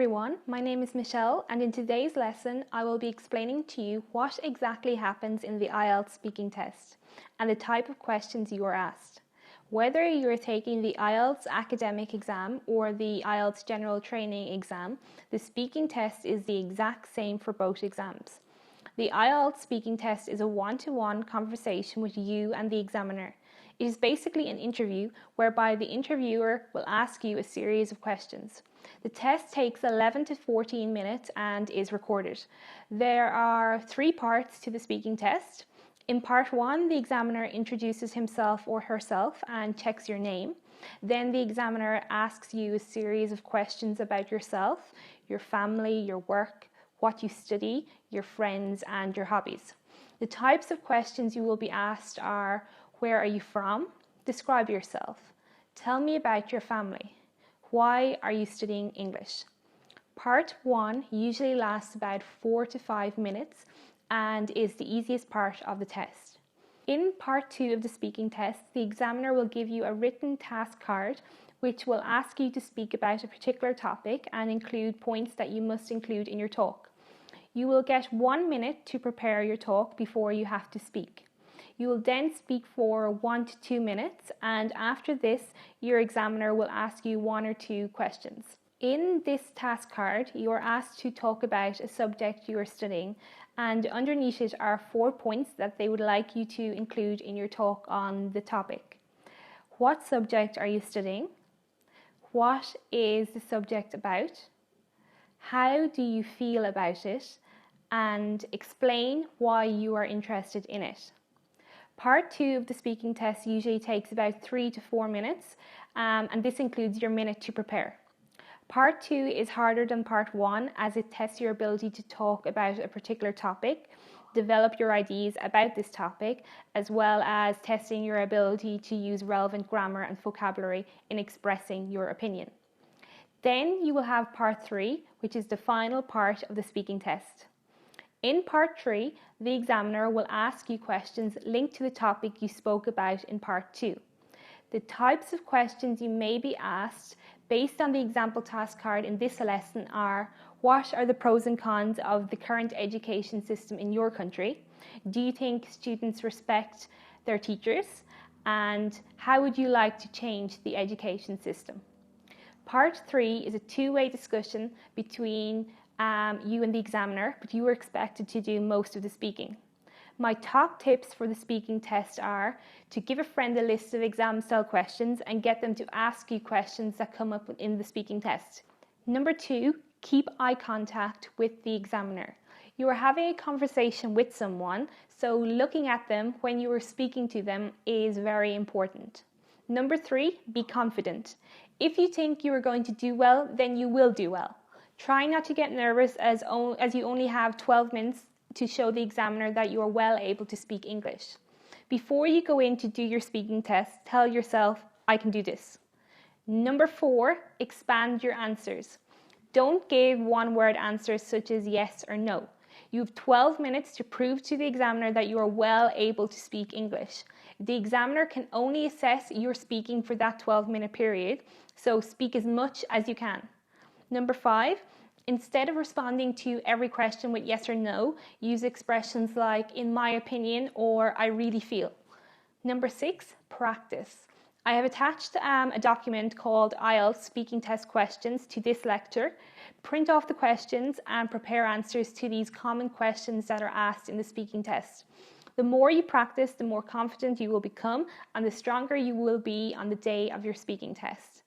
everyone, my name is Michelle, and in today's lesson I will be explaining to you what exactly happens in the IELTS speaking test and the type of questions you are asked. Whether you are taking the IELTS academic exam or the IELTS general training exam, the speaking test is the exact same for both exams. The IELTS speaking test is a one-to-one conversation with you and the examiner. It is basically an interview whereby the interviewer will ask you a series of questions. The test takes 11 to 14 minutes and is recorded. There are 3 parts to the speaking test. In part 1, the examiner introduces himself or herself and checks your name. Then the examiner asks you a series of questions about yourself, your family, your work, what you study, your friends and your hobbies. The types of questions you will be asked are: where are you from? Describe yourself. Tell me about your family. Why are you studying English? Part 1 usually lasts about 4 to 5 minutes and is the easiest part of the test. In part 2 of the speaking test, the examiner will give you a written task card which will ask you to speak about a particular topic and include points that you must include in your talk. You will get 1 minute to prepare your talk before you have to speak. You will then speak for 1 to 2 minutes, and after this, your examiner will ask you 1 or 2 questions. In this task card, you are asked to talk about a subject you are studying, and underneath it are 4 points that they would like you to include in your talk on the topic. What subject are you studying? What is the subject about? How do you feel about it? And explain why you are interested in it. Part 2 of the speaking test usually takes about 3 to 4 minutes, and this includes your minute to prepare. Part 2 is harder than Part 1 as it tests your ability to talk about a particular topic, develop your ideas about this topic, as well as testing your ability to use relevant grammar and vocabulary in expressing your opinion. Then you will have Part 3, which is the final part of the speaking test. In Part 3, the examiner will ask you questions linked to the topic you spoke about in Part 2. The types of questions you may be asked based on the example task card in this lesson are: what are the pros and cons of the current education system in your country? Do you think students respect their teachers? And how would you like to change the education system? Part 3 is a two-way discussion between you and the examiner, but you are expected to do most of the speaking. My top tips for the speaking test are to give a friend a list of exam-style questions and get them to ask you questions that come up in the speaking test. Number 2, keep eye contact with the examiner. You are having a conversation with someone, so looking at them when you are speaking to them is very important. Number 3, be confident. If you think you are going to do well, then you will do well. Try not to get nervous as you only have 12 minutes to show the examiner that you are well able to speak English. Before you go in to do your speaking test, tell yourself, I can do this. Number 4, expand your answers. Don't give one-word answers such as yes or no. You have 12 minutes to prove to the examiner that you are well able to speak English. The examiner can only assess your speaking for that 12-minute period, so speak as much as you can. Number 5, instead of responding to every question with yes or no, use expressions like in my opinion or I really feel. Number 6, practice. I have attached a document called IELTS Speaking Test Questions to this lecture. Print off the questions and prepare answers to these common questions that are asked in the speaking test. The more you practice, the more confident you will become and the stronger you will be on the day of your speaking test.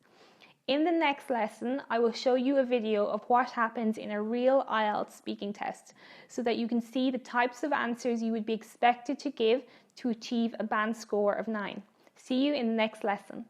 In the next lesson, I will show you a video of what happens in a real IELTS speaking test so that you can see the types of answers you would be expected to give to achieve a band score of 9. See you in the next lesson.